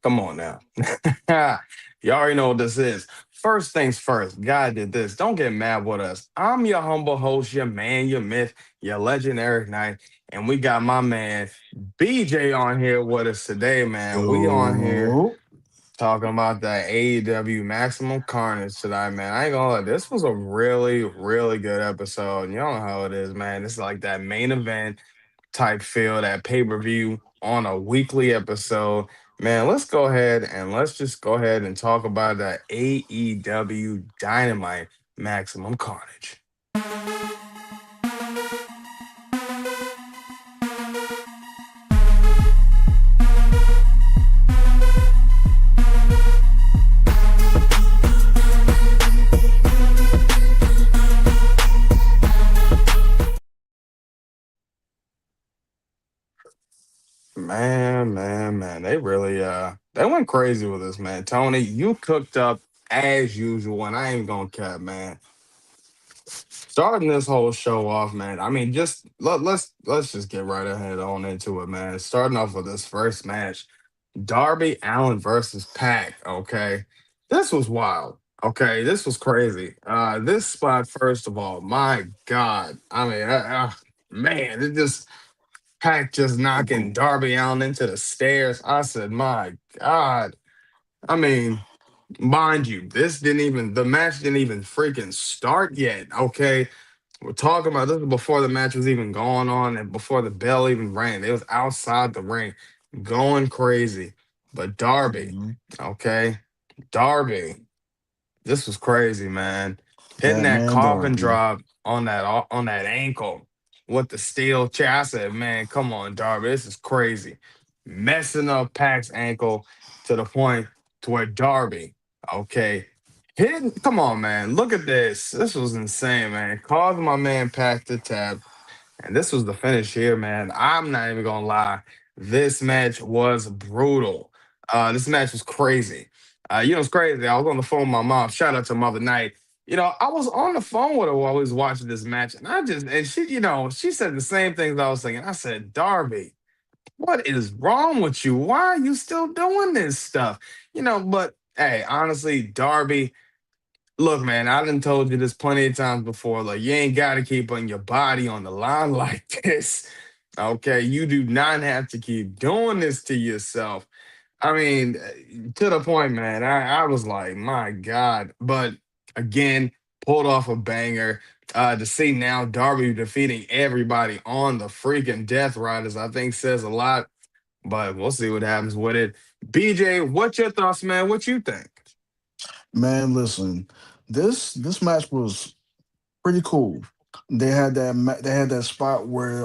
Come on now. You already know what this is. First things first, God did this. Don't get mad with us. I'm your humble host, your man, your myth, your legend, Eric Knight. And we got my man BJ on here with us today, man. We on here Yo, talking about the AEW Maximum Carnage today, man. I ain't gonna lie, this was a really, really good episode. You know how it is, man. It's like that main event type feel, that pay per view on a weekly episode. Man, let's go ahead and let's just go ahead and talk about the AEW Dynamite Maximum Carnage. Man. They really they went crazy with this, man. Tony, you cooked up as usual, and I ain't gonna cap, man. Starting this whole show off, man. I mean, just let's just get right ahead on into it, man. Starting off with this first match. Darby Allen versus Pac. Okay, this was wild. Okay, this was crazy. This spot, first of all, my God. I mean, man, it just Pac just knocking Darby Allen into the stairs. I said, my God. I mean, mind you, the match didn't even freaking start yet. Okay, we're talking about this before the match was even going on and before the bell even rang. It was outside the ring, going crazy. But Darby, mhm. okay, Darby, this was crazy, man. Hitting That that man coffin Darby. drop on that ankle with the steel chair. I said, man, come on, Darby, this is crazy. Messing up Pac's ankle to the point to where Darby, okay, hitting. Come on, man, look at this. This was insane, man. Caused my man Pac to tap. And this was the finish here, man. I'm not even gonna lie. This match was brutal. This match was crazy. It's crazy. I was on the phone with my mom. Shout out to Mother Night. I was on the phone with her while we was watching this match, and she said the same things I was thinking. I said, Darby, what is wrong with you? Why are you still doing this stuff? But hey, honestly, Darby, look, man, I done told you this plenty of times before. Like, you ain't got to keep putting your body on the line like this. Okay, you do not have to keep doing this to yourself. I mean, to the point, man. I was like, my God. But again, pulled off a banger. To see now Darby defeating everybody on the freaking Death Riders, I think says a lot. But we'll see what happens with it. BJ, what's your thoughts, man? What you think? Man, listen, this match was pretty cool. They had that spot where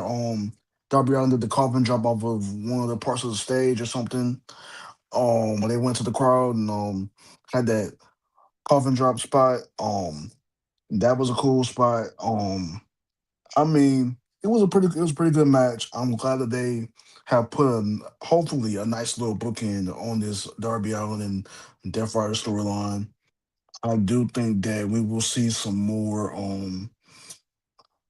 Darby Allin did the coffin drop off of one of the parts of the stage or something. When they went to the crowd and had that coffin drop spot. That was a cool spot. I mean, it was a pretty good match. I'm glad that they have put hopefully a nice little bookend on this Darby Allin and Death Rider storyline. I do think that we will see some more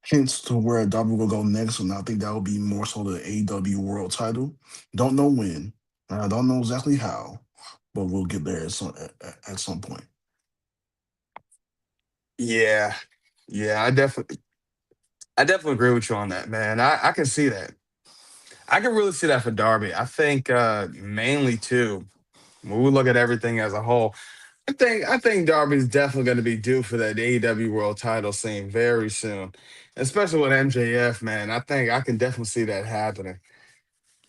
hints to where Darby will go next, and I think that will be more so the AEW World Title. Don't know when, and I don't know exactly how, but we'll get there at some point. Yeah, yeah, I definitely agree with you on that, man. I can see that. I can really see that for Darby. I think mainly too, when we look at everything as a whole, I think Darby's definitely going to be due for that AEW World Title scene very soon, especially with MJF, man. I think I can definitely see that happening.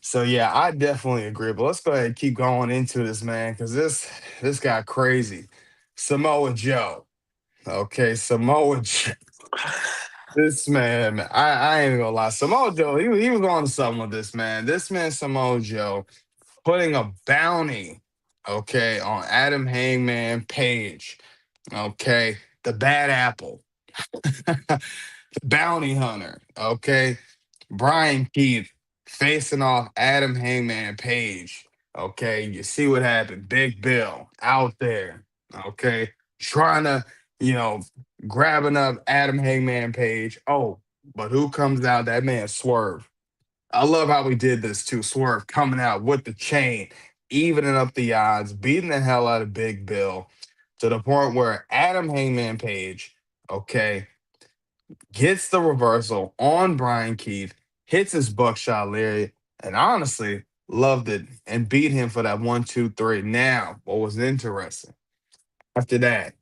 So yeah, I definitely agree. But let's go ahead and keep going into this, man, because this got crazy. Samoa Joe, okay, Samoa Joe. This man, I ain't gonna lie. Samoa Joe, he was on to something with this man. This man, Samoa Joe, putting a bounty, okay, on Adam Hangman Page, okay, the bad apple, the bounty hunter, okay, Brian Keith facing off Adam Hangman Page, okay. You see what happened? Big Bill out there, okay, trying to, you know, grabbing up Adam Hangman Page. Oh, but who comes out? That man Swerve. I love how we did this too. Swerve coming out with the chain. evening up the odds, beating the hell out of Big Bill to the point where Adam Hangman Page, okay, gets the reversal on Brian Keith, hits his buckshot lariat, and honestly loved it and beat him for that 1, 2, 3. Now, what was interesting after that,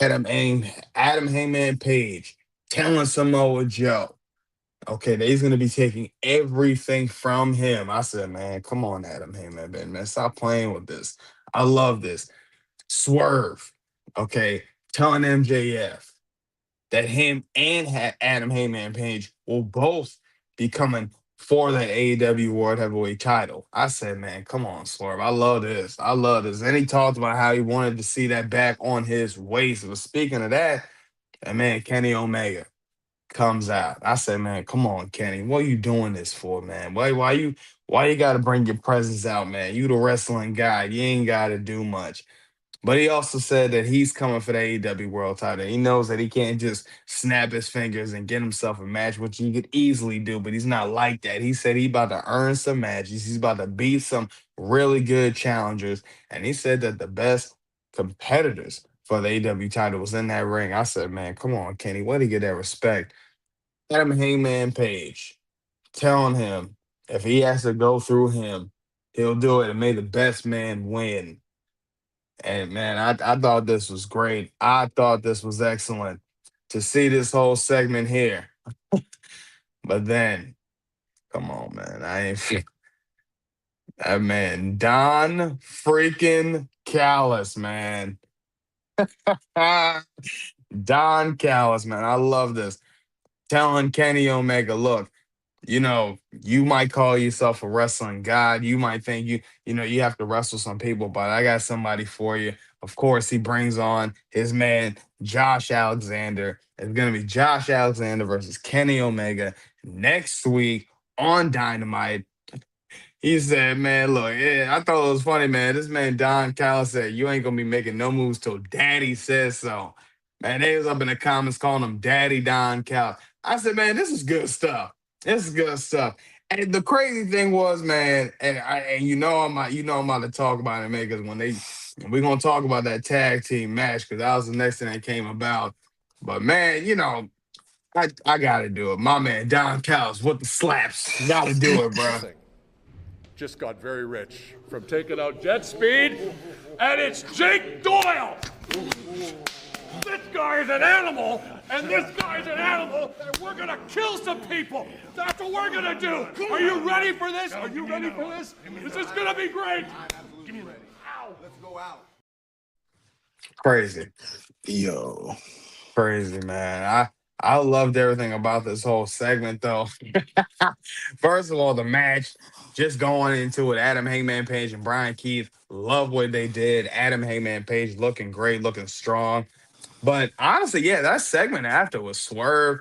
Adam Hangman Page telling Samoa Joe, okay, that he's gonna be taking everything from him. I said, man, come on, Adam Hangman, man, stop playing with this. I love this. Swerve, okay, telling MJF that him and Adam Heyman Page will both be coming for that AEW World Heavyweight title. I said, man, come on, Swerve. I love this. I love this. And he talked about how he wanted to see that back on his waist. But speaking of that, that man, Kenny Omega comes out. I said, man, come on, Kenny. What are you doing this for, man? Why you gotta bring your presence out, man? You the wrestling guy. You ain't gotta do much. But he also said that he's coming for the AEW World Title. He knows that he can't just snap his fingers and get himself a match, which he could easily do, but he's not like that. He said he about to earn some matches. He's about to beat some really good challengers. And he said that the best competitors for the AEW title was in that ring. I said, man, come on, Kenny. Where do you get that respect? Adam Hangman Page telling him if he has to go through him, he'll do it and may the best man win. And man, I thought this was great. I thought this was excellent to see this whole segment here. But then, come on, man. I ain't that man, Don freaking Callis, man. Don Callis, man. I love this. Telling Kenny Omega, look, you might call yourself a wrestling god. You might think you have to wrestle some people, but I got somebody for you. Of course, he brings on his man, Josh Alexander. It's going to be Josh Alexander versus Kenny Omega next week on Dynamite. He said, man, look, yeah, I thought it was funny, man. This man, Don Callis, said, you ain't going to be making no moves till daddy says so. Man, they was up in the comments calling him Daddy Don Callis. I said, man, this is good stuff. This is good stuff. And the crazy thing was, man, and I'm about to talk about it, man, because we're gonna talk about that tag team match because that was the next thing that came about. But man, I gotta do it. My man Don Callis with the slaps. Gotta do it, bro. Just got very rich from taking out Jet Speed, and it's Jake Doyle. This guy is an animal, and this guy is an animal, and we're gonna kill some people. That's what we're gonna do. Are you ready for this? Are you ready for this? This is gonna be great. Give me ready. Ow. Let's go out. Crazy. Yo, Crazy, man. I loved everything about this whole segment, though. First of all, the match, just going into it, Adam Hangman Page and Brian Keith, love what they did. Adam Hangman Page looking great, looking strong. But honestly, yeah, that segment after was Swerve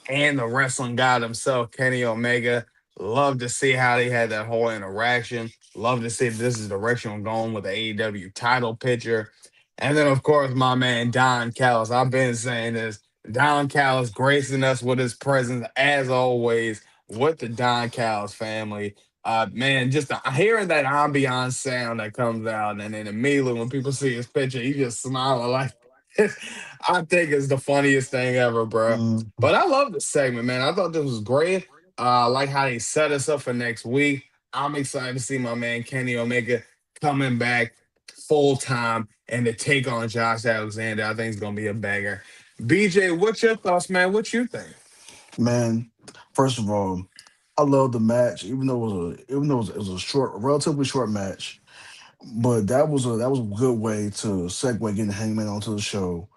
and the wrestling god himself, Kenny Omega. Love to see how they had that whole interaction. Love to see if this is the direction we're going with the AEW title picture. And then, of course, my man Don Callis. I've been saying this. Don Callis gracing us with his presence, as always, with the Don Callis family. Man, just hearing that ambiance sound that comes out, and then immediately when people see his picture, he just smiling like I think it's the funniest thing ever, bro. mm, But I love this segment, man. I thought this was great. I like how they set us up for next week. I'm excited to see my man Kenny Omega coming back full time and to take on Josh Alexander. I think it's gonna be a banger. BJ, what's your thoughts, man? What you think? man. First of all, I love the match, even though it was a short, relatively short match. But that was a good way to segue getting Hangman onto the show,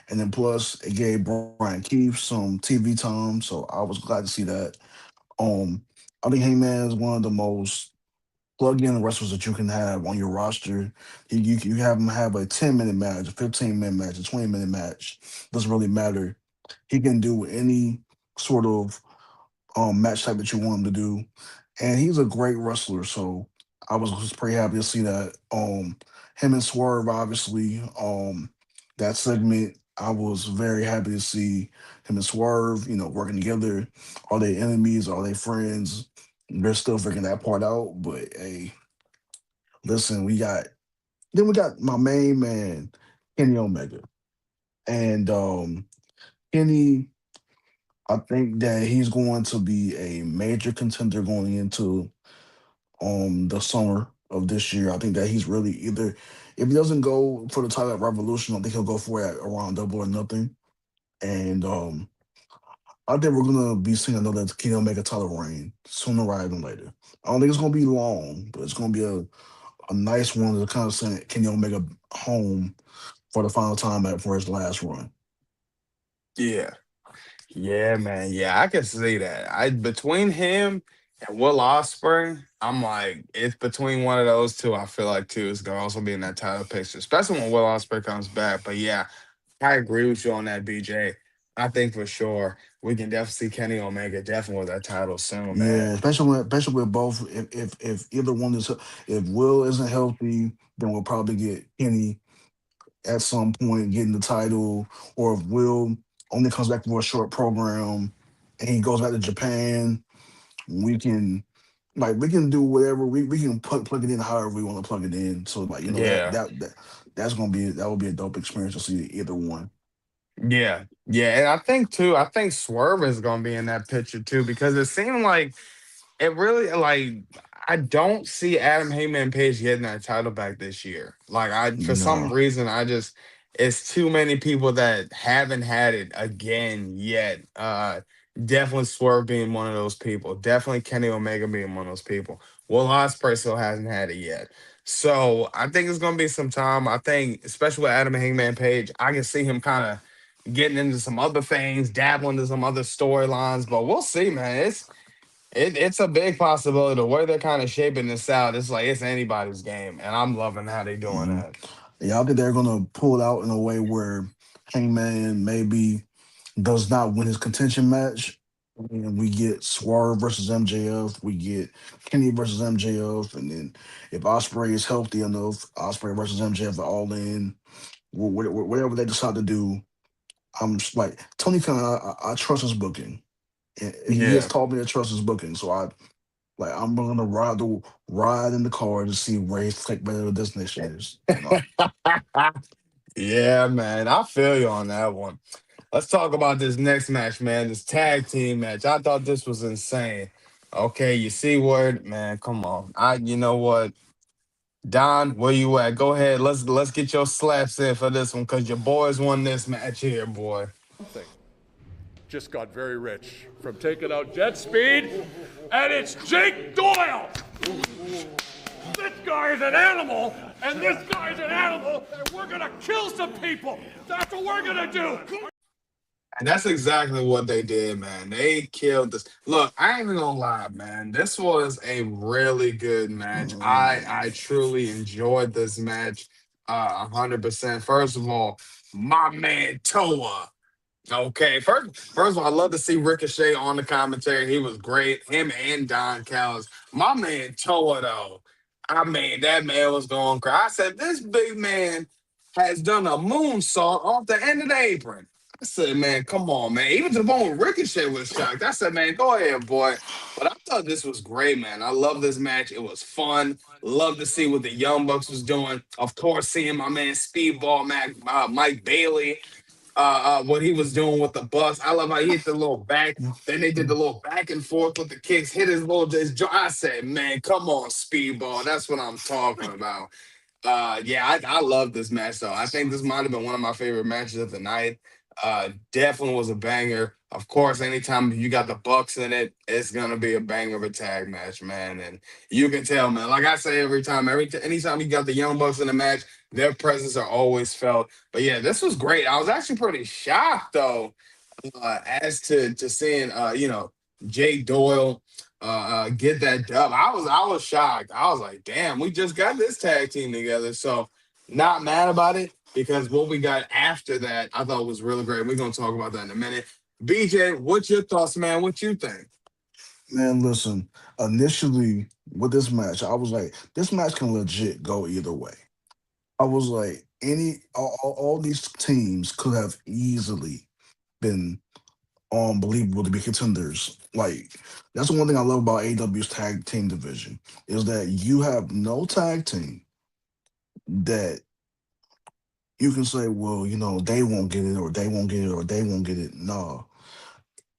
and then plus it gave Brian Keith some TV time, so I was glad to see that. Um, I think Hangman is one of the most plug-in wrestlers that you can have on your roster. You have him have a 10-minute match, a 15-minute match, a 20-minute match. Doesn't really matter. He can do any sort of match type that you want him to do, and he's a great wrestler. So I was just pretty happy to see that. Him and Swerve, obviously, that segment. I was very happy to see him and Swerve, working together. Are they enemies? Are they friends? They're still figuring that part out. But hey, Listen, we got my main man, Kenny Omega. And Kenny, I think that he's going to be a major contender going into the summer of this year. I think that he's really either if he doesn't go for the title at Revolution, I think he'll go for it at around Double or Nothing. And I think we're gonna be seeing another Kenny Omega title reign sooner rather than later. I don't think it's gonna be long, but it's gonna be a nice one to kind of send Kenny Omega home for the final time for his last run. Yeah. Yeah, man. Yeah, I can see that. I between him and Will Ospreay, I'm like, it's between one of those two. I feel like too is gonna also be in that title picture, especially when Will Ospreay comes back. But yeah, I agree with you on that, BJ. I think for sure we can definitely see Kenny Omega definitely with that title soon, Yeah, man. especially with both. If either one is if Will isn't healthy, then we'll probably get Kenny at some point getting the title, or if Will only comes back for a short program and he goes back to Japan, we can we can do whatever we can plug it in however we want to plug it in. So Yeah. that will be a dope experience to see either one. Yeah. Yeah. And I think too, I think Swerve is gonna be in that picture too, because it seemed like it really like I don't see Adam Heyman and Page getting that title back this year. Like I for some No. reason I just it's too many people that haven't had it again yet. Definitely Swerve being one of those people. Definitely Kenny Omega being one of those people. Will Ospreay still hasn't had it yet. So I think it's gonna be some time. I think especially with Adam Hangman Page, I can see him kind of getting into some other things, dabbling into some other storylines. But we'll see, man. It's a big possibility. The way they're kind of shaping this out, it's like it's anybody's game, and I'm loving how they're doing hmm that. Yeah, I think they're gonna pull it out in a way where Hangman maybe does not win his contention match. And we get Swerve versus MJF. We get Kenny versus MJF. And then if Osprey is healthy enough, Osprey versus MJF are all in. Whatever they decide to do, I'm just like Tony Khan. I trust his booking. And he has Yeah. taught me to trust his booking. So I'm willing to ride in the car to see where his whatever destination is. Yeah, man. I feel you on that one. Let's talk about this next match, man. This tag team match. I thought this was insane. Okay, you see word, man. Come on. You know what? Don, where you at? Go ahead. Let's get your slaps in for this one, cause your boys won this match here, boy. Thing just got very rich from taking out Jet Speed, and it's Jake Doyle. This guy is an animal, and this guy is an animal, and we're gonna kill some people. That's what we're gonna do. And that's exactly what they did, man. They killed this. Look, I ain't even gonna lie, man. This was a really good match. I truly enjoyed this match 100%. First of all, my man Toa. Okay, first of all, I love to see Ricochet on the commentary. He was great. Him and Don Callis. My man Toa though. I mean, that man was going crazy. I said, this big man has done a moonsault off the end of the apron. I said, man, come on, man. Even to the point where Ricochet was shocked. I said, man, go ahead, boy. But I thought this was great, man. I love this match. It was fun. Love to see what the Young Bucks was doing. Of course, seeing my man Speedball Mike Bailey what he was doing with the bus. I love how he hit the little back. Then they did the little back and forth with the kicks, hit his jaw. I said, man, come on, Speedball. That's what I'm talking about. Yeah, I love this match though. I think this might have been one of my favorite matches of the night. Definitely was a banger. Of course, anytime you got the Bucks in it, it's gonna be a banger of a tag match, man. And you can tell, man. Like I say every time, anytime you got the Young Bucks in the match, their presence are always felt. But yeah, this was great. I was actually pretty shocked though, as to seeing Jake Doyle get that dub. I was shocked. I was like, damn, we just got this tag team together. So not mad about it because what we got after that I thought was really great. We're gonna talk about that in a minute. BJ, what's your thoughts, man? What you think? Man, listen. Initially, with this match, I was like, this match can legit go either way. I was like, all these teams could have easily been believable to be contenders. Like that's the one thing I love about AEW's tag team division is that you have no tag team that you can say, well, they won't get it or they won't get it or they won't get it. No,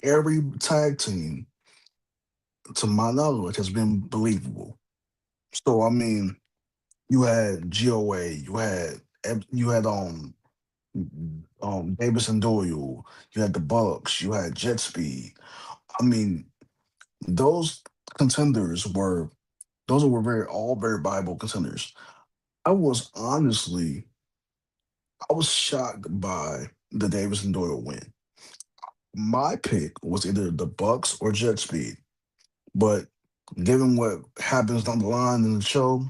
every tag team, to my knowledge, has been believable. So I mean, you had GOA, you had Davis and Doyle, you had the Bucks, you had Jet Speed. I mean, those contenders were those were very viable contenders. I was honestly I was shocked by the Davis and Doyle win. My pick was either the Bucks or Jet Speed, but given what happens down the line in the show,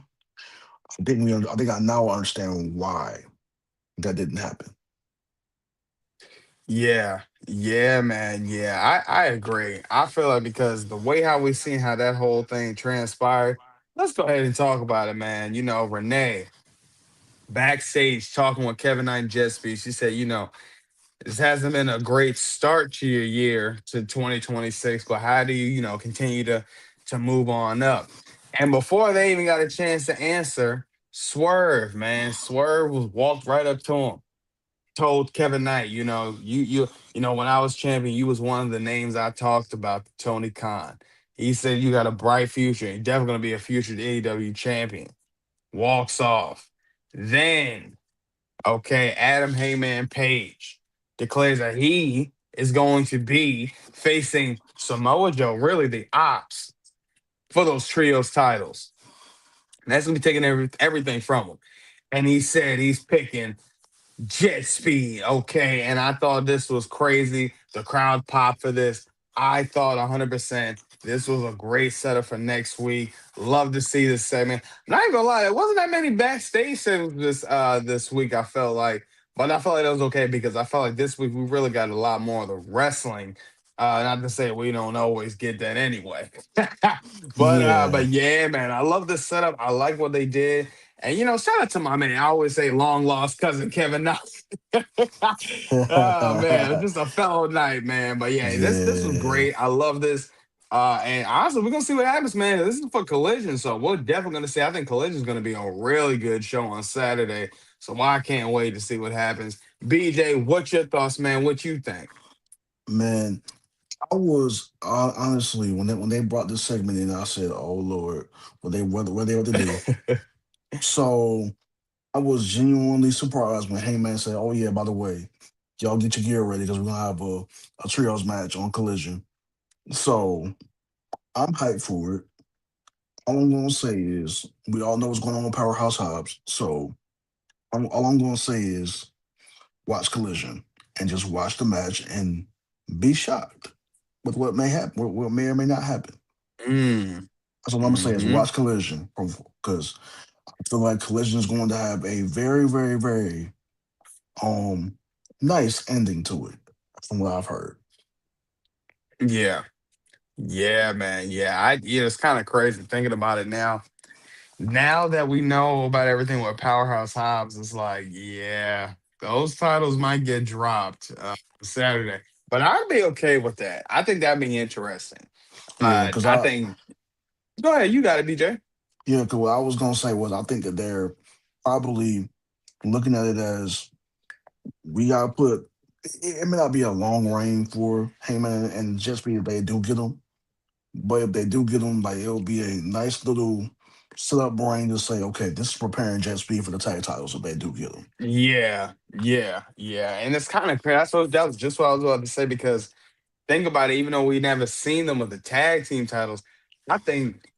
I think I now understand why that didn't happen. Yeah, yeah, man. Yeah, I agree. I feel like because the way how we seen how that whole thing transpired, let's go ahead and talk about it, man. Renee backstage talking with Kevin Knight and Jet Speed, she said, this hasn't been a great start to your year to 2026, but how do you, continue to move on up? And before they even got a chance to answer, Swerve, man, Swerve was walked right up to him, told Kevin Knight, when I was champion, you was one of the names I talked about, Tony Khan. He said you got a bright future. You're definitely gonna be a future AEW champion. Walks off. Then, okay, Adam Heyman Page declares that he is going to be facing Samoa Joe, really the ops, for those trios titles. And that's gonna be taking everything from him. And he said he's picking Jet Speed, okay. And I thought this was crazy. The crowd popped for this. I thought 100% this was a great setup for next week. Love to see this segment. Not even gonna lie, there wasn't that many backstage segments this week. I felt like, but I felt like it was okay because I felt like this week we really got a lot more of the wrestling. Not to say we don't always get that anyway, but Yeah. yeah, man, I love this setup. I like what they did. And shout out to my man. I always say long lost cousin Kevin Knox. Oh man, just a fellow night, man. But yeah, this was Yeah. great. I love this. And honestly, we're gonna see what happens, man. This is for Collision, so we're definitely gonna see. I think Collision is gonna be a really good show on Saturday. So I can't wait to see what happens. BJ, what's your thoughts, man? What you think? Man, I was honestly when they brought this segment in, I said, "Oh Lord, what they about to do?" So I was genuinely surprised when Heyman said, "Oh yeah, by the way, y'all get your gear ready because we're gonna have a trios match on Collision." So I'm hyped for it. All I'm gonna say is we all know what's going on with Powerhouse Hobbs. So all I'm gonna say is watch Collision and just watch the match and be shocked with what may happen, what may or may not happen. Mm. That's all I'm gonna say is Hmm. watch Collision because I feel like Collision is going to have a very, very, very um nice ending to it, from what I've heard. Yeah. Yeah, man. Yeah. It's kind of crazy thinking about it now. Now that we know about everything with Powerhouse Hobbs, it's like, yeah, those titles might get dropped Saturday, but I'd be okay with that. I think that'd be interesting. Yeah, because I think. Go ahead, you got it, DJ. what I was gonna say was I think that they're probably looking at it as we gotta put. It may not be a long reign for Heyman and just be if they do get them, but if they do get them, like it'll be a nice little setup reign to say, okay, this is preparing Jet Speed for the tag titles if they do get them. Yeah, yeah, yeah, and it's kind of crazy. That was just what I was about to say because think about it. Even though we never seen them with the tag team titles, I think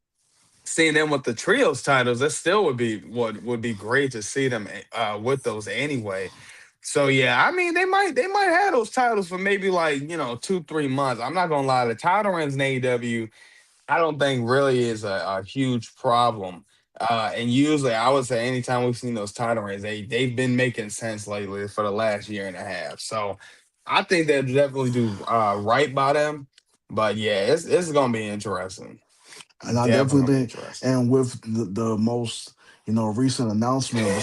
seeing them with the trios titles, that still would be what would be great to see them with those anyway. So yeah, I mean they might have those titles for maybe like 2 3 months. I'm not gonna lie, the title runs in AEW I don't think really is a huge problem. And usually I would say anytime we've seen those title reigns, they've been making sense lately for the last year and a half. So I think they'll definitely do right by them. But yeah, it's gonna be interesting. And I Definitely definitely gonna be think, interesting. and with the most recent announcement of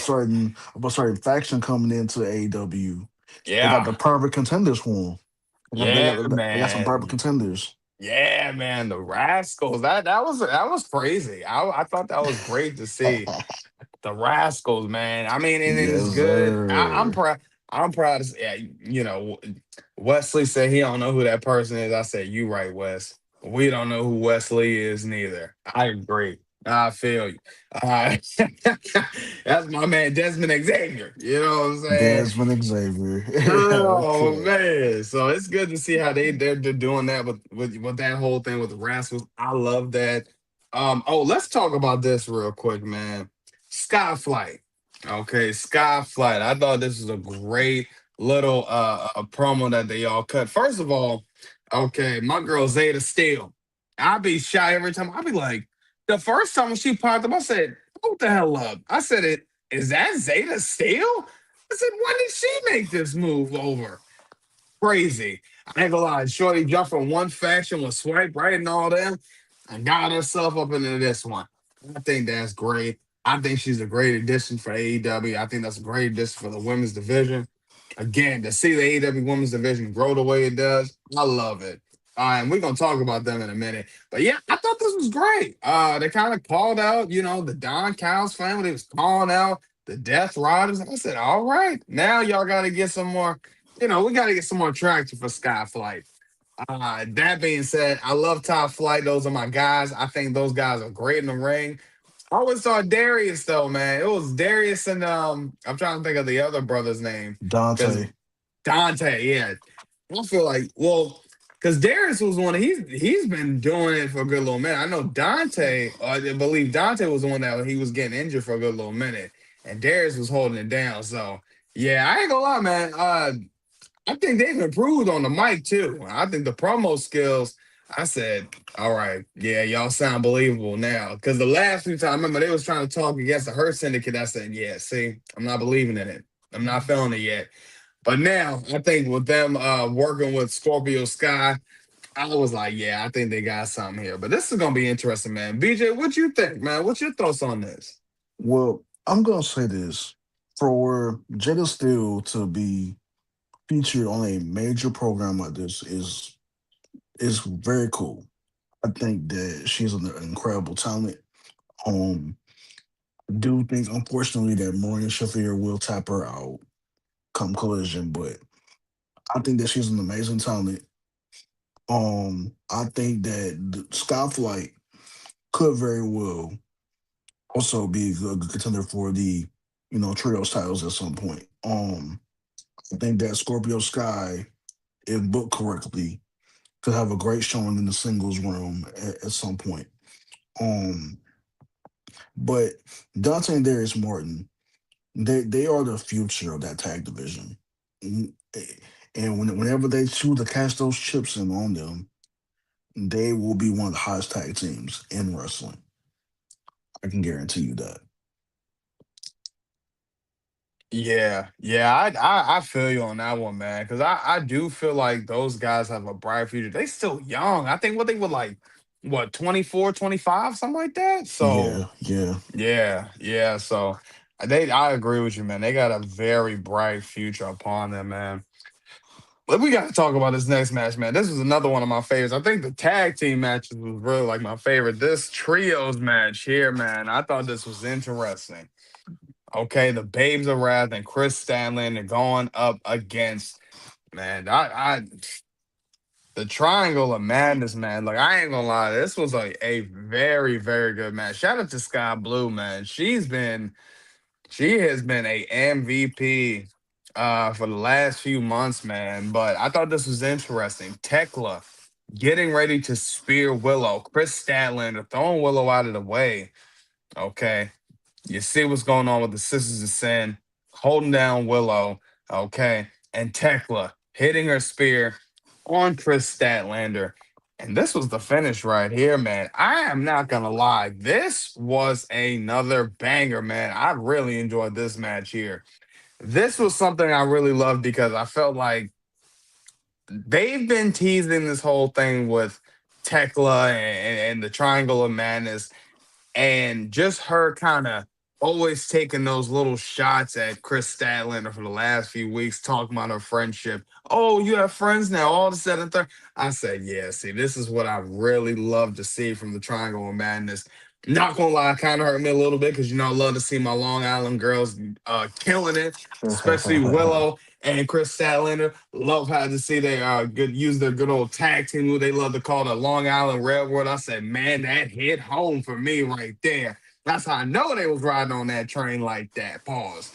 a certain faction coming into AEW, they got Yeah. the perfect contenders for them. Yeah, They got some perfect man. contenders. Yeah, man. The Rascals. That was crazy. I thought that was great to see. The Rascals, man. I mean, and it's Yes, good. I'm sir. proud. I'm proud. To, yeah, Wesley said he don't know who that person is. I said, you right, Wes. We don't know who Wesley is neither. I agree. I feel you. Uh, that's my man Desmond Xavier. You know what I'm saying? Desmond Xavier. Oh Okay. man, so it's good to see how they're doing that with that whole thing with the Rascals. I love that. Oh, let's talk about this real quick, man. Skyflight. Okay, Skyflight. I thought this was a great little a promo that they all cut. First of all, okay, my girl Zeta Steele. I be shy every time. I be like, the first time when she popped up, I said, "Hold the hell up!" I said, "It is that Zeta Steele?" I said, when did she make this move over? Crazy. I ain't gonna lie. Shorty jumped from one faction with Swipe, right, and all that, and got herself up into this one. I think that's great. I think she's a great addition for AEW. I think that's a great addition for the women's division. Again, to see the AEW women's division grow the way it does, I love it. And we're gonna talk about them in a minute. But yeah, I thought this was great. They kind of called out, the Don Callis family. They was calling out the Death Riders. I said, all right, now y'all gotta get some more, we gotta get some more traction for Skyflight. That being said, I love Top Flight. Those are my guys. I think those guys are great in the ring. I always saw Darius though, man. It was Darius and I'm trying to think of the other brother's name because Dante. Dante. Yeah, I feel like because Darius was one. He's been doing it for a good little minute. I know Dante. I believe Dante was the one that he was getting injured for a good little minute, and Darius was holding it down. So yeah, I ain't gonna lie, man. I think they've improved on the mic too. I think the promo skills. I said, all right, yeah, y'all sound believable now. Because the last few times, I remember they was trying to talk against the Hurt Syndicate. I said, yeah, see, I'm not believing in it. I'm not feeling it yet. But now I think with them working with Scorpio Sky, I was like, yeah, I think they got something here. But this is gonna be interesting, man. BJ, what you think, man? What's your thoughts on this? Well, I'm gonna say this. For Jada Steele to be featured on a major program like this is very cool. I think that she's an incredible talent. Um, I do think unfortunately that Marina Shafir will tap her out come collision, but I think that she's an amazing talent. I think that Skyflight could very well also be a good contender for the trios titles at some point. I think that Scorpio Sky, if booked correctly, could have a great showing in the singles realm at some point. Um, but Dante and Darius Martin, they are the future of that tag division. Mm, eh, And whenever they choose to cash those chips in on them, they will be one of the hottest tag teams in wrestling. I can guarantee you that. Yeah, yeah, I feel you on that one, man. Because I do feel like those guys have a bright future. They still young. I think what they were like, what 24, 25, something like that. So Yeah, yeah. yeah, yeah. So I agree with you, man. They got a very bright future upon them, man. But we got to talk about this next match, man. This was another one of my favorites. I think the tag team matches was really like my favorite. This trios match here, man. I thought this was interesting. Okay, the Babes of Wrath and Chris Stanley are going up against man. I the Triangle of Madness, man. Like I ain't gonna lie, this was like a very very good match. Shout out to Sky Blue, man. She has been a MVP for the last few months, man. But I thought this was interesting. Tekla getting ready to spear Willow. Chris Statlander throwing Willow out of the way. Okay. You see what's going on with the Sisters of Sin, holding down Willow, okay, and Tekla hitting her spear on Chris Statlander. And this was the finish right here, man. I am not gonna lie. This was another banger, man. I really enjoyed this match here. This was something I really loved because I felt like they've been teasing this whole thing with Tekla and the Triangle of Madness and just her kind of always taking those little shots at Chris Statlander for the last few weeks, talking about her friendship. Oh, you have friends now, all this, that, and third. I said, yeah, see, this is what I really love to see from the Triangle of Madness. Not gonna lie, kind of hurt me a little bit because I love to see my Long Island girls killing it, especially Willow and Chris Statlander. Love how to see they good use their good old tag team who they love to call the Long Island Railroad. I said, man, that hit home for me right there. That's how I know they was riding on that train like that. Pause.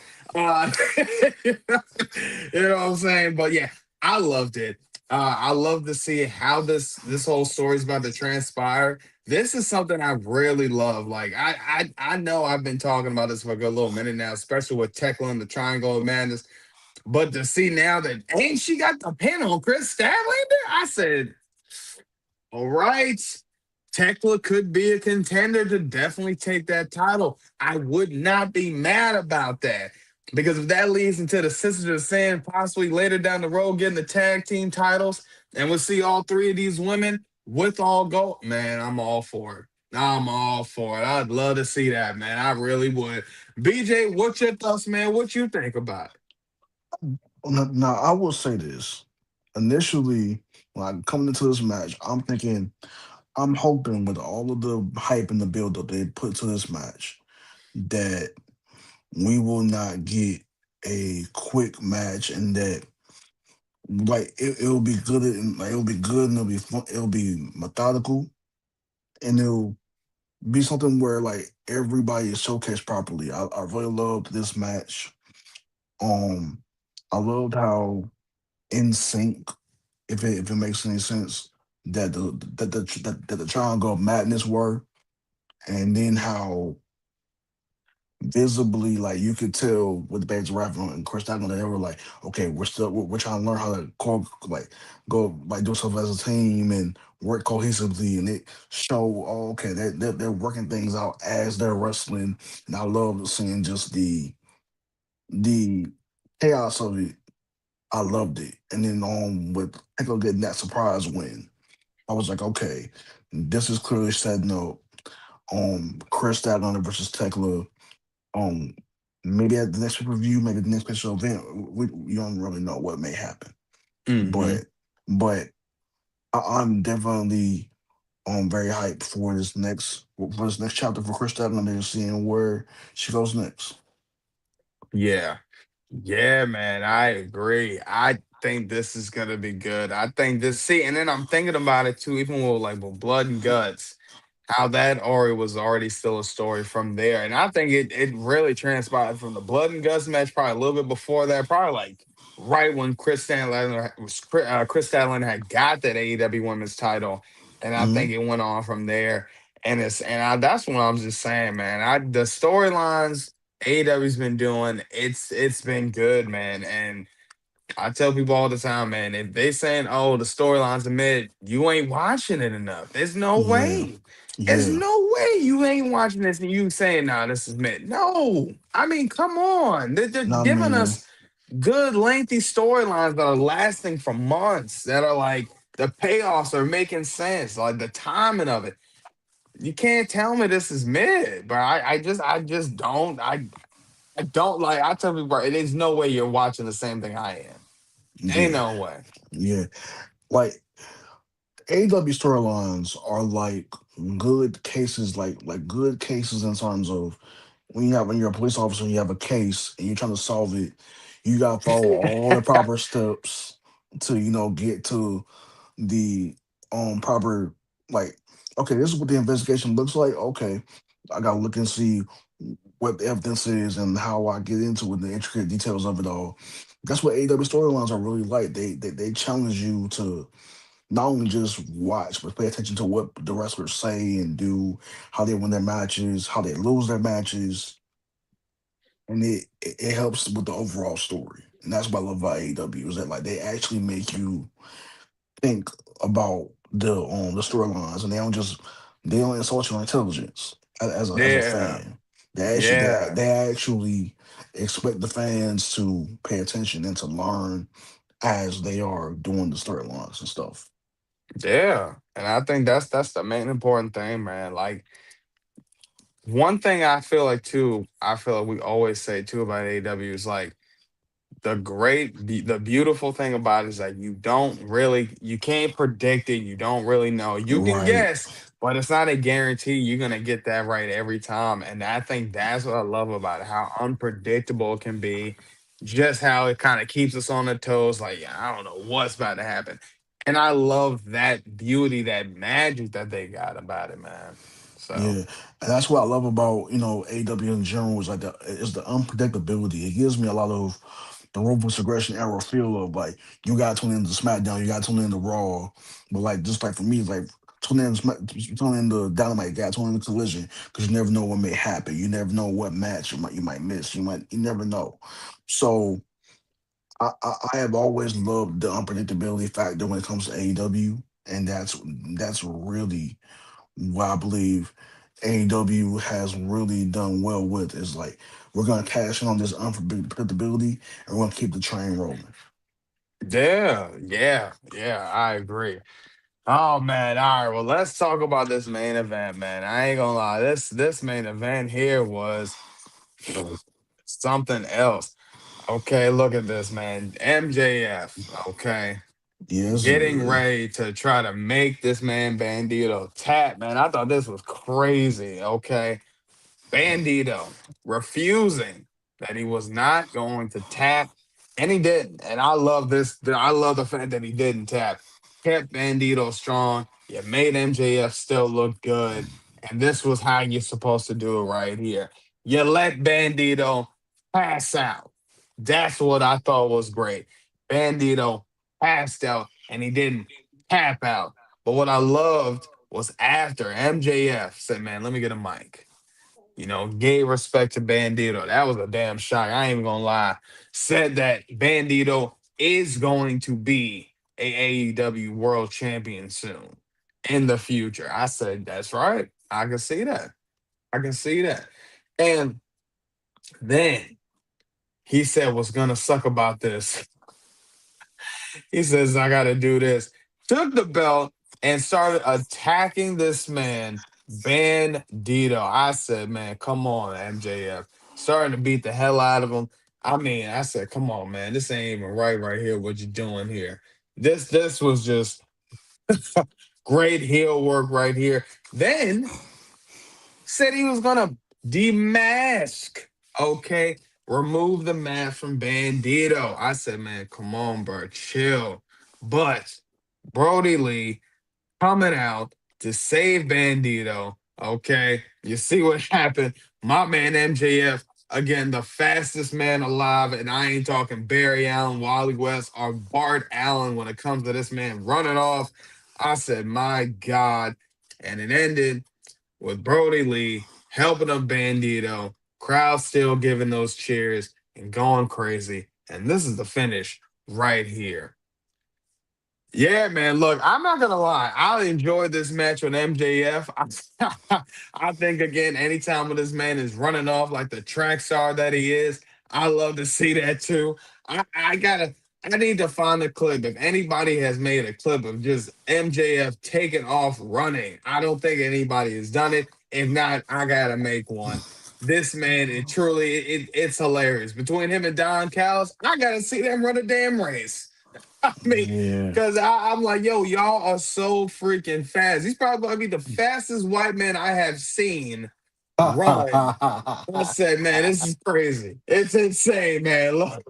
You know what I'm saying? But yeah, I loved it. I love to see how this whole story is about to transpire. This is something I really love. Like I know I've been talking about this for a good little minute now, especially with Tekla and the Triangle of Madness. But to see now that ain't she got the pin on Chris Statlander, I said, all right. Tekla could be a contender to definitely take that title. I would not be mad about that. Because if that leads into the Sisters of Sin possibly later down the road getting the tag team titles, and we'll see all three of these women with all gold, man, I'm all for it. I'm all for it. I'd love to see that, man. I really would. BJ, what's your thoughts, man? What you think about it? Now, I will say this. Initially, when I coming into this match, I'm hoping with all of the hype and the build up they put to this match that we will not get a quick match and that it'll be good and like it'll be good and it'll be fun, it'll be methodical and it'll be something where like everybody is showcased properly. I really loved this match. Um I loved how in sync, if it makes any sense, that the triangle of madness were, and then how visibly like you could tell with the Bates Raffin and Chris Stagnon that they were like, okay, we're trying to learn how to go like do stuff as a team and work cohesively, and it show okay they're working things out as they're wrestling, and I love seeing just the chaos of it. I loved it, and then with Echo getting that surprise win, I was like, okay, this is clearly setting up Chris Stagnon versus Tekla. Um, maybe at the next pay per view, maybe the next special event, we don't really know what may happen. Mm-hmm. But I'm definitely very hyped for this next chapter for Chris Stagnon and seeing where she goes next. Yeah. Yeah, man, I agree. I think this is gonna be good. I think this see, and then I'm thinking about it too, even with like with Blood and Guts, how that already was already still a story from there. And I think it really transpired from the Blood and Guts match, probably a little bit before that, probably like right when Chris Statlander had got that AEW Women's title, and I think Hmm. it went on from there. That's what I'm just saying, man. The storylines AEW's been doing, it's been good, man. And I tell people all the time, man, if they saying, "Oh, the storyline's a mid," you ain't watching it enough. There's no Yeah, way. There's yeah, no way you ain't watching this and you saying, "Nah, this is mid." No, I mean, come on. They're not giving me. us good, lengthy storylines that are lasting for months. That are like the payoffs are making sense, like the timing of it. You can't tell me this is mid, but I just don't. I don't like. I tell people, bro, there's no way you're watching the same thing I am. Ain't Yeah, no way. yeah. Like AW storylines are like good cases, like good cases in terms of when you're a police officer and you have a case and you're trying to solve it, you gotta follow all the proper steps to get to the proper like okay, this is what the investigation looks like. Okay, I gotta look and see what the evidence is and how I get into it, the intricate details of it all. That's what AW storylines are really like. They challenge you to not only just watch, but pay attention to what the wrestlers say and do, how they win their matches, how they lose their matches, and it helps with the overall story. And that's what I love about AEW is that like they actually make you think about the storylines, and they don't insult your intelligence as a Yeah, fan. yeah, They actually expect the fans to pay attention and to learn as they are doing the storylines and stuff. yeah. And I think that's the main important thing, man. Like One thing I feel like too, I feel like we always say too about AEW is like the beautiful thing about it is like you can't predict it, you don't really know, you can Right. guess, but it's not a guarantee you're gonna get that right every time. And I think that's what I love about it, how unpredictable it can be, just how it kind of keeps us on the toes, like, yeah, I don't know what's about to happen. And I love that beauty, that magic that they got about it, man. So Yeah, and that's what I love about AW in general is like the unpredictability. It gives me a lot of the Ruthless Aggression era feel of like you got to tune into SmackDown, you got to tune into Raw, but like just like for me, it's like tune in to Dynamite, you got to tune into Collision because you never know what may happen. You never know what match you might miss. You never know. So I have always loved the unpredictability factor when it comes to AEW, and that's really what I believe AEW has really done well with is like we're gonna cash in on this unpredictability and we're gonna keep the train rolling. yeah, I agree. Oh man, all right. Well, let's talk about this main event, man. I ain't gonna lie. This main event here was something else. Okay, look at this, man. MJF, okay, Yes, getting sir. ready to try to make this man Bandito tap, man. I thought this was crazy. Okay, Bandito refusing that he was not going to tap, and he didn't. And I love this. I love the fact that he didn't tap. Kept Bandito strong. You made MJF still look good, and this was how you're supposed to do it right here. You let Bandito pass out. That's what I thought was great. Bandito passed out, and he didn't tap out. But what I loved was after MJF said, "Man, let me get a mic." Gave respect to Bandito. That was a damn shock. I ain't even gonna lie. Said that Bandito is going to be a AEW world champion soon in the future. I said, that's right. I can see that. I can see that. And then he said, what's gonna suck about this he says, I got to do this. Took the belt and started attacking this man, Bandito. I said, man, come on, MJF. Starting to beat the hell out of him. I mean, I said, come on, man. This ain't even right here, what you doing here. This was just great heel work right here. Then said he was gonna demask. Okay. Remove the mask from Bandito. I said, man, come on, bro. Chill. But Brody Lee coming out to save Bandito. Okay. You see what happened. My man MJF, again, the fastest man alive. And I ain't talking Barry Allen, Wally West, or Bart Allen when it comes to this man running off. I said, my God. And it ended with Brody Lee helping a Bandito, crowd still giving those cheers and going crazy. And this is the finish right here. Yeah, man. Look, I'm not gonna lie. I enjoyed this match with MJF. I think again, anytime when this man is running off like the track star that he is, I love to see that too. I need to find a clip. If anybody has made a clip of just MJF taking off running, I don't think anybody has done it. If not, I gotta make one. This man, it's hilarious. Between him and Don Callis, I gotta see them run a damn race. I mean, Yeah. because I'm like, yo, y'all are so freaking fast. He's probably gonna be the fastest white man I have seen run. I said, man, this is crazy. It's insane, man. Look.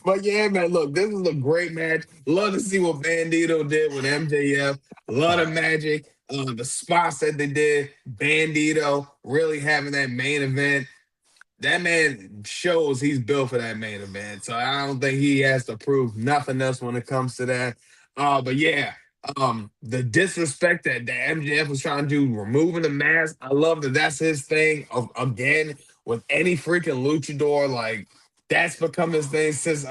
But yeah, man, look, this is a great match. Love to see what Bandito did with MJF. Love the magic, the spots that they did. Bandito really having that main event. That man shows he's built for that main event. So I don't think he has to prove nothing else when it comes to that. But yeah, the disrespect that MJF was trying to do, removing the mask. I love that that's his thing. Again, with any freaking luchador, like that's become his thing since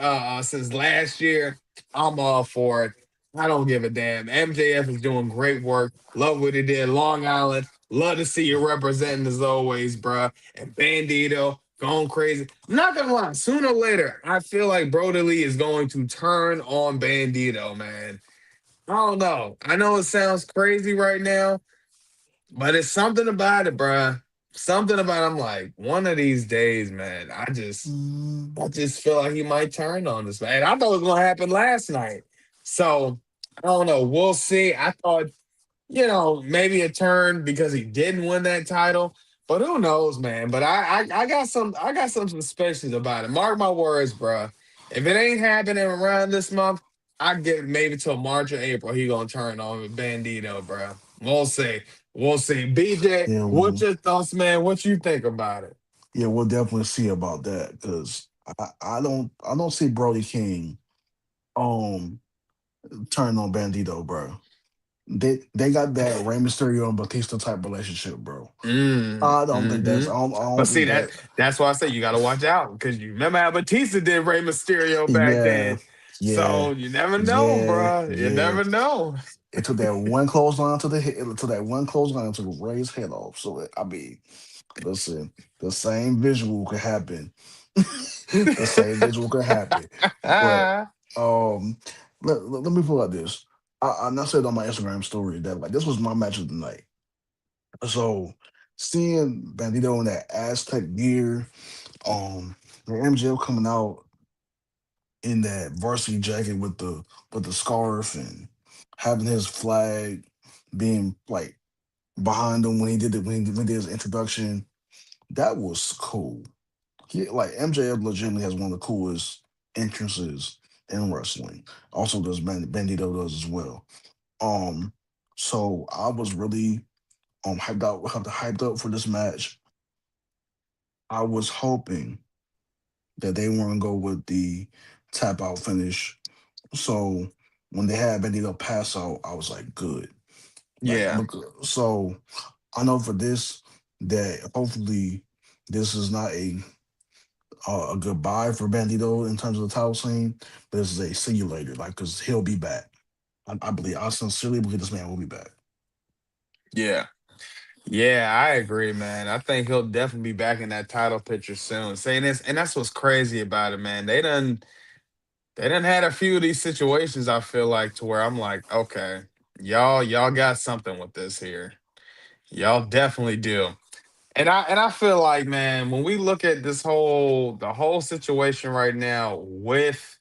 last year. I'm all for it. I don't give a damn. MJF is doing great work. Love what he did. Long Island. Love to see you representing as always, bruh. And Bandito going crazy. I'm not gonna lie, sooner or later, I feel like Brody Lee is going to turn on Bandito, man. I don't know. I know it sounds crazy right now, but it's something about it, bruh. something about him like one of these days, man. Mm, I just feel like he might turn on this man. I thought it was gonna happen last night. So I don't know. We'll see. I thought, maybe a turn because he didn't win that title. But who knows, man? But I got some suspicions about it. Mark my words, bro. If it ain't happening around this month, I get maybe till March or April he gonna turn on Bandito, bro. We'll see. We'll see. BJ, yeah, what's your thoughts, man? What you think about it? yeah, we'll definitely see about that because I don't see Brody King um turning on Bandito, bro. They got that Rey Mysterio and Batista type relationship, bro. Mm-hmm. I But don't see think that. that's why I say you got to watch out because you remember how Batista did Rey Mysterio back Yeah, then. yeah, So you never know, yeah, bro. You yeah. never know. It took that one clothesline to the head, to that one clothesline to Ray's head off. So I mean, listen, the same visual could happen. The same visual could happen. But um, let me pull out this. I said on my Instagram story that like this was my match of the night. So seeing Bandito in that Aztec gear, the MJF coming out in that varsity jacket with the scarf and having his flag being like behind him when he did it when he did his introduction, that was cool. He like MJF legitimately has one of the coolest entrances in wrestling. Also does Bandito does as well. Um, so I was really hyped up for this match. I was hoping that they weren't go with the tap out finish. So when they had Bandito pass out, I was like, good. Like, Yeah, so I know for this that hopefully this is not a goodbye for Bandito in terms of the title scene, but this is a see you later. Like, because he'll be back. I sincerely believe this man will be back. yeah, yeah. I agree, man. I think he'll definitely be back in that title picture soon. Saying this, and that's what's crazy about it, man. They done had a few of these situations. I feel like to where I'm like, okay, y'all got something with this here. Y'all definitely do. And I feel like, man, when we look at the whole situation right now with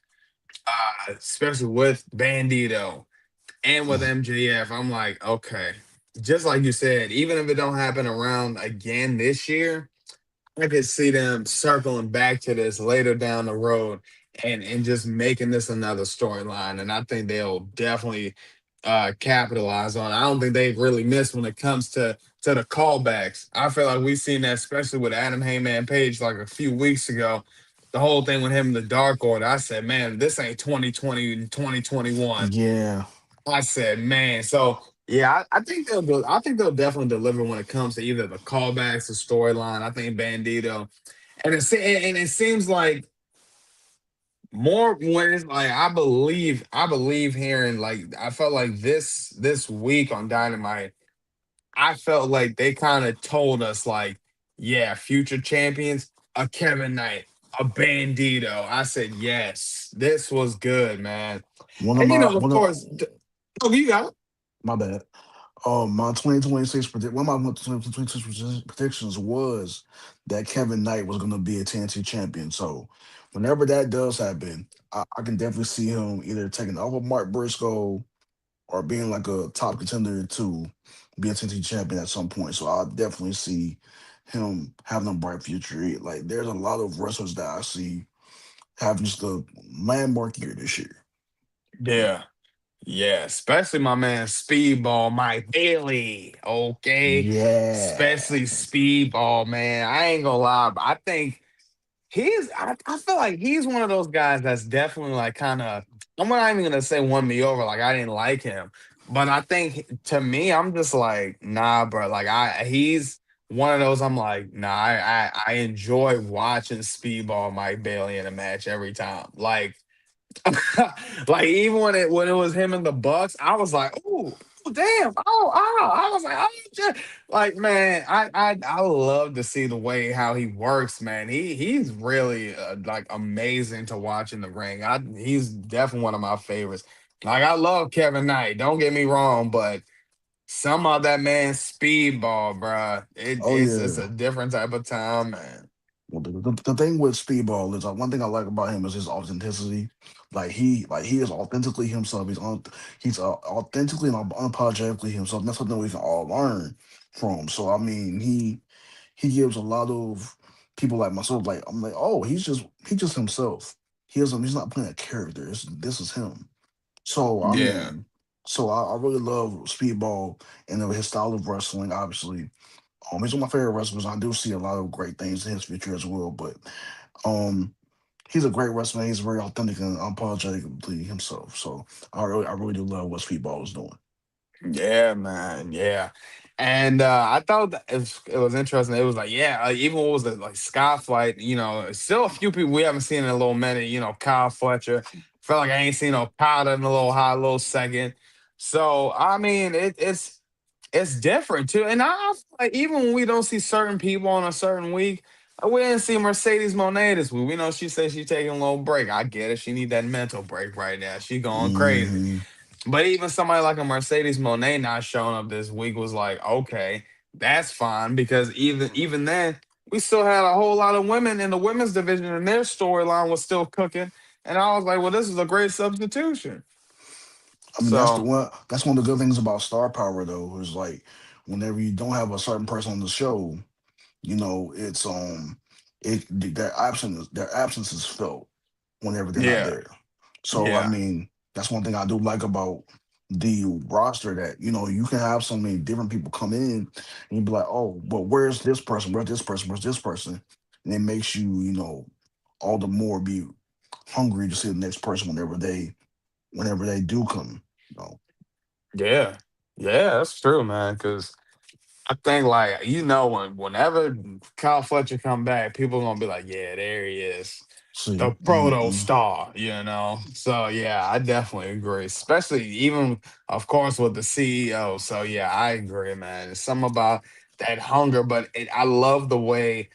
especially with Bandito and with MJF, I'm like, okay, just like you said, even if it don't happen around again this year, I could see them circling back to this later down the road and just making this another storyline. And I think they'll definitely capitalize on it. I don't think they've really missed when it comes to the callbacks. I feel like we've seen that especially with Adam Heyman Page like a few weeks ago. The whole thing with him in the Dark Order. I said, man, this ain't 2020 and 2021. Yeah, I said, man. So yeah, I think I think they'll definitely deliver when it comes to either the callbacks, the storyline. I think Bandito, and it seems like more when it's like I believe hearing like I felt like this week on Dynamite, I felt like they kind of told us like, yeah, future champions, a Kevin Knight, a Bandito. I said yes, this was good, man. And of one of course, oh, you got it. my bad. My 2026 one of my 2026 predictions was that Kevin Knight was going to be a TNT champion. So whenever that does happen, I can definitely see him either taking over Mark Briscoe or being like a top contender to be a TNT champion at some point. So I definitely see him having a bright future. Like there's a lot of wrestlers that I see having just a landmark year this year. Yeah. Yeah, especially my man Speedball, Mike Bailey. Okay. Yeah. Especially Speedball, man. I ain't gonna lie, but I think I feel like he's one of those guys that's definitely like kind of I'm not even gonna say won me over, like I didn't like him. But I think to me, I'm just like, nah, bro. Like he's one of those I'm like, nah, I enjoy watching Speedball Mike Bailey in a match every time. Like even when it was him and the Bucks, I was like, "Ooh, damn, I was like, like man, I love to see the way how he works, man. He's really like amazing to watch in the ring. He's definitely one of my favorites. Like I love Kevin Knight. Don't get me wrong, but Some of that man speedball, bruh. Oh It's yeah. a different type of time, man. Well, the thing with Speedball is one thing I like about him is his authenticity. He is authentically himself. He's authentically and unapologetically himself. And that's something we can all learn from. So I mean, he gives a lot of people like myself, like I'm like, oh, he's just himself. He's not playing a character. This is him. So I Yeah. mean, I really love Speedball and his style of wrestling. Obviously, he's one of my favorite wrestlers. I do see a lot of great things in his future as well. But um, he's a great wrestler. He's very authentic and unapologetically himself. So I really do love what Speedball is doing. Yeah, man. Yeah. And I thought that it was interesting. It was like, yeah, even what was it like Sky Flight, still a few people we haven't seen in a little minute, Kyle Fletcher. Felt like I ain't seen no Powder in a little high, little second. So I mean it's different too. And I feel like even when we don't see certain people on a certain week, we didn't see Mercedes Monet this week. We know she said she's taking a little break. I get it. She need that mental break right now. She going crazy. Hmm. But even somebody like a Mercedes Monet not showing up this week was like, okay, that's fine because even then we still had a whole lot of women in the women's division and their storyline was still cooking. And I was like, well, this is a great substitution. I mean, that's the So one. That's one of the good things about star power, though, is like whenever you don't have a certain person on the show, it's their absence is felt whenever they're not yeah, there. So I yeah, mean, that's one thing I do like about the roster, that you can have so many different people come in and you be like, oh, but where's this person? Where's this person? Where's this person? And it makes you, all the more be hungry to see the next person whenever they do come. You know. yeah, yeah, that's true, man. Because I think like whenever Kyle Fletcher come back, people gonna be like, yeah, there he is, See, the proto star. So yeah, I definitely agree. Especially even of course with the CEO. So yeah, I agree, man. It's something about that hunger, but I love the way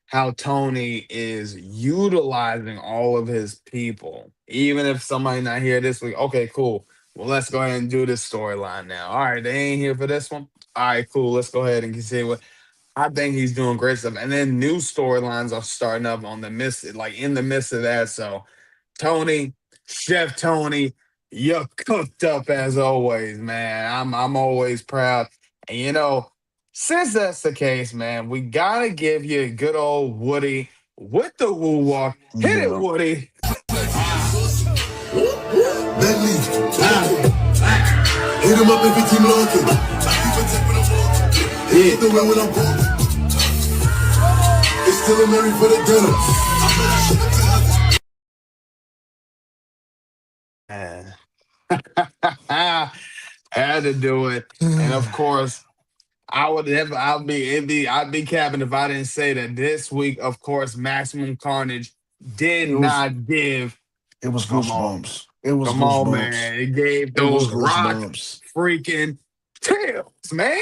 how Tony is utilizing all of his people. Even if somebody not here this week, okay, cool. Well, let's go ahead and do this storyline now. All right, they ain't here for this one. All right, cool. Let's go ahead and continue. I think he's doing great stuff. And then new storylines are starting up on the midst, like in the midst of that. So Tony, Chef Tony, you're cooked up as always, man. I'm always proud. And since that's the case, man, we gotta give you a good old Woody with the woo walk. Hit it, yeah, Woody. Bentley. Hit him up if he keep looking. Hit the way when I'm broke. It's still a Mary for the dinner. Man. Had to do it. And of course, I'd be capping if I didn't say that this week, of course, Maximum Carnage did it was not give. it was Come on. goosebumps. It was Come on, goosebumps. man. It gave It was those rock goosebumps. freaking tails, man.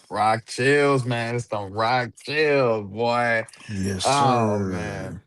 Rock chills, man. It's the rock chills, boy. Yes, Oh man. sir.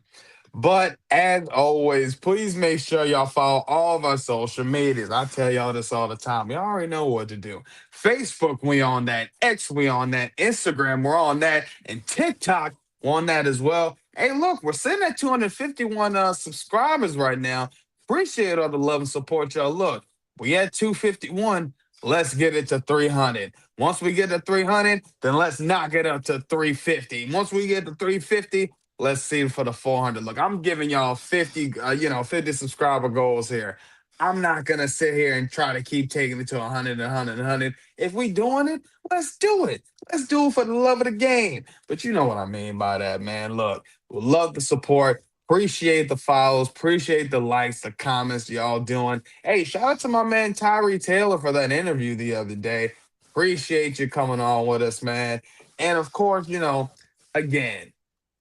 But as always, please make sure y'all follow all of our social medias. I tell y'all this all the time. Y'all already know what to do. Facebook, we on that. X, we on that. Instagram, we're on that. And TikTok, we're on that as well. Hey, look, we're sitting at 251 subscribers right now. Appreciate all the love and support, y'all. Look, we at 251. Let's get it to 300. Once we get to 300, then let's knock it up to 350. Once we get to 350, let's see for the 400. Look, I'm giving y'all 50, 50 subscriber goals here. I'm not gonna sit here and try to keep taking it to 100 and 100 and 100. If we doing it, let's do it. Let's do it for the love of the game. But you know what I mean by that, man. Look, we love the support. Appreciate the follows. Appreciate the likes, the comments y'all doing. Hey, shout out to my man Tyree Taylor for that interview the other day. Appreciate you coming on with us, man. And of course, again,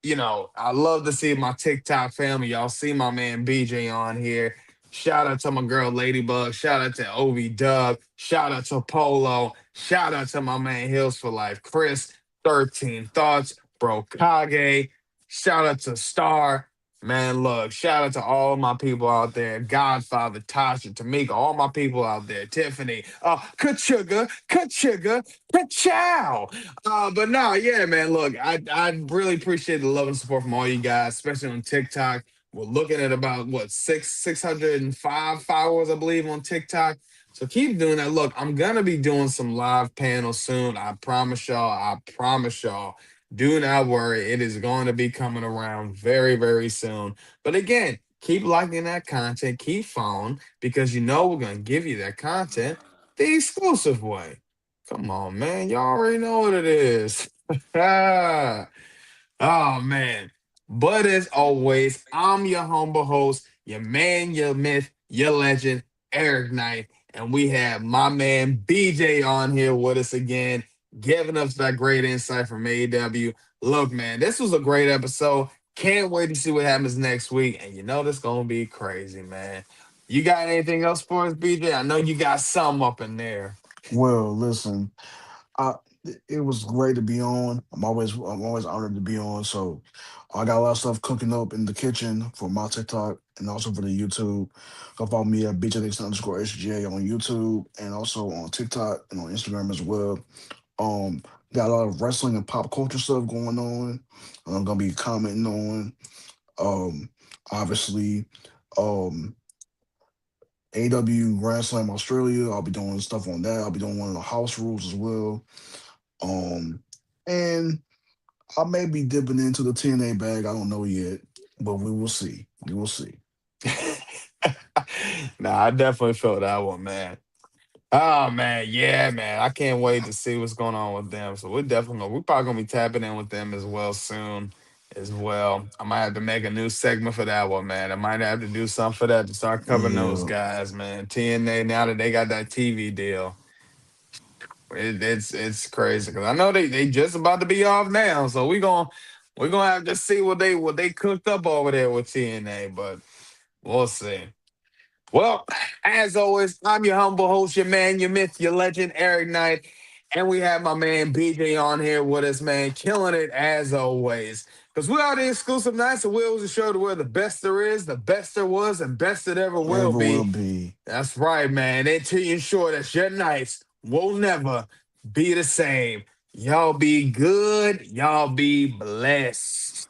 I love to see my TikTok family. Y'all see my man BJ on here. Shout out to my girl Ladybug. Shout out to Ovi Dub. Shout out to Polo. Shout out to my man Hills for Life. Chris, 13 Thoughts, Bro Kage. Shout out to Star. Man, look, shout out to all my people out there. Godfather, Tasha, Tamika, all my people out there. Tiffany, Kachuga, Kachuga, Kachow. But no, yeah, man, look, I really appreciate the love and support from all you guys, especially on TikTok. We're looking at about what 605 followers, I believe, on TikTok. So keep doing that. Look, I'm gonna be doing some live panels soon. I promise y'all. I promise y'all. Do not worry. It is going to be coming around very, very soon. But again, keep liking that content, keep following, because you know we're gonna give you that content the exclusive way. Come on, man. Y'all already know what it is. Oh man. But as always, I'm your humble host, your man, your myth, your legend, Eric Knight. And we have my man BJ on here with us again, giving us that great insight from AEW. Look, man, this was a great episode. Can't wait to see what happens next week. And you know this gonna be crazy, man. You got anything else for us, BJ? I know you got some up in there. Well, listen, I it was great to be on. I'm always honored to be on. So I got a lot of stuff cooking up in the kitchen for my TikTok and also for the YouTube. Go follow me at BJ_SJ on YouTube and also on TikTok and on Instagram as well. Um, got a lot of wrestling and pop culture stuff going on. I'm gonna be commenting on. Um, obviously, um, AW Grand Slam Australia. I'll be doing stuff on that. I'll be doing one of the house rules as well. Um, and I may be dipping into the TNA bag. I don't know yet, but we will see. We will see. Nah, I definitely felt that one, man. Oh man, yeah, man. I can't wait to see what's going on with them. So we're probably gonna be tapping in with them as well soon as well. I might have to make a new segment for that one, man. I might have to do something for that to start covering those Yeah, guys, man. TNA now that they got that TV deal. It's crazy because I know they just about to be off now. So we're gonna have to see what they cooked up over there with TNA, but we'll see. Well, as always, I'm your humble host, your man, your myth, your legend, Eric Knight. And we have my man BJ on here with us, man, killing it as always. Because we are the exclusive Nights of Wheels, the show to where the best there is, the best there was, and best it ever will ever will be. be. That's right, man. Until you ensure that your nights will never be the same. Y'all be good. Y'all be blessed.